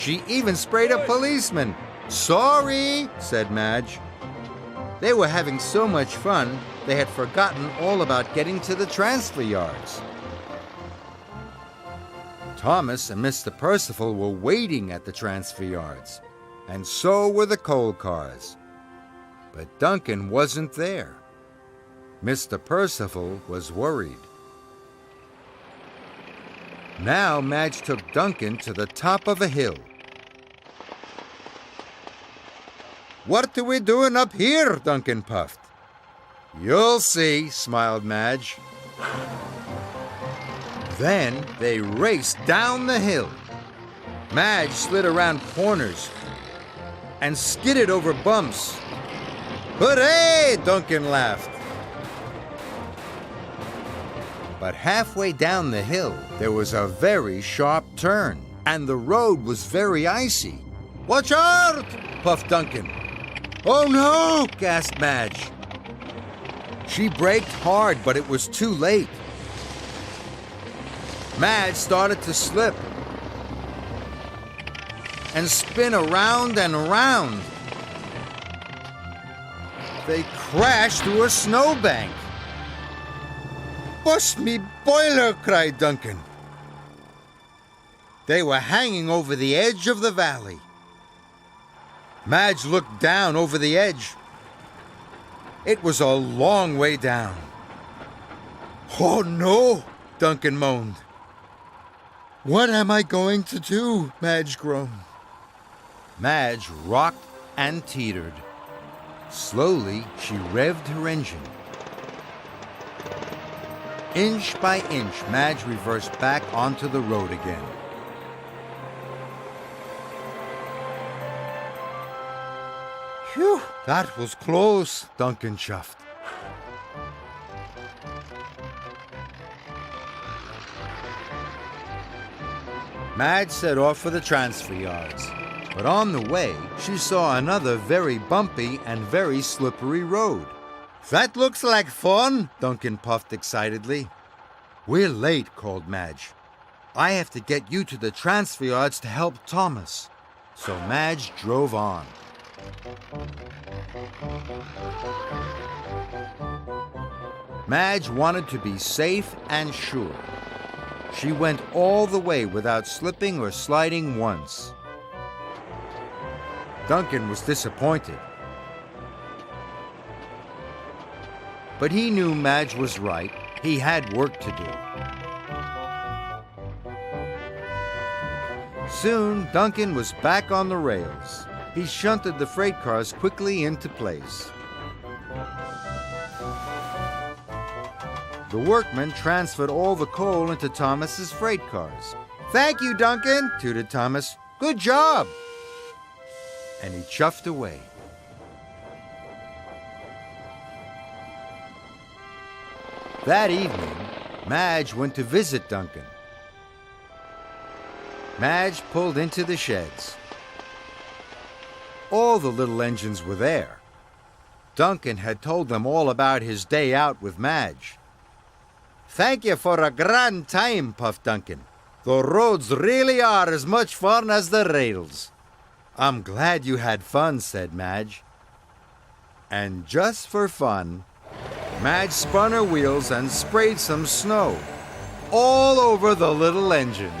She even sprayed a policeman. "Sorry," said Madge. They were having so much fun, they had forgotten all about getting to the transfer yards. Thomas and Mr. Percival were waiting at the transfer yards, and so were the coal cars. But Duncan wasn't there. Mr. Percival was worried. Now Madge took Duncan to the top of a hill. "What are we doing up here?" Duncan puffed. "You'll see," smiled Madge. Then they raced down the hill. Madge slid around corners and skidded over bumps. "Hooray!" Duncan laughed. But halfway down the hill, there was a very sharp turn, and the road was very icy. "Watch out!" puffed Duncan. "Oh no!" gasped Madge. She braked hard, but it was too late. Madge started to slip and spin around and around. They crashed through a snowbank. "Bust me boiler!" cried Duncan. They were hanging over the edge of the valley. Madge looked down over the edge. It was a long way down. "Oh no!" Duncan moaned. "What am I going to do?" Madge groaned. Madge rocked and teetered. Slowly, she revved her engine. Inch by inch, Madge reversed back onto the road again. "Phew, that was close," Duncan chuffed. Madge set off for the transfer yards, but on the way, she saw another very bumpy and very slippery road. "That looks like fun," Duncan puffed excitedly. "We're late," called Madge. "I have to get you to the transfer yards to help Thomas." So Madge drove on. Madge wanted to be safe and sure. She went all the way without slipping or sliding once. Duncan was disappointed. But he knew Madge was right. He had work to do. Soon, Duncan was back on the rails. He shunted the freight cars quickly into place. The workmen transferred all the coal into Thomas's freight cars. "Thank you, Duncan," tooted Thomas. "Good job." And he chuffed away. That evening, Madge went to visit Duncan. Madge pulled into the sheds. All the little engines were there. Duncan had told them all about his day out with Madge. "Thank you for a grand time," puffed Duncan. "The roads really are as much fun as the rails." "I'm glad you had fun," said Madge. And just for fun, Madge spun her wheels and sprayed some snow all over the little engines.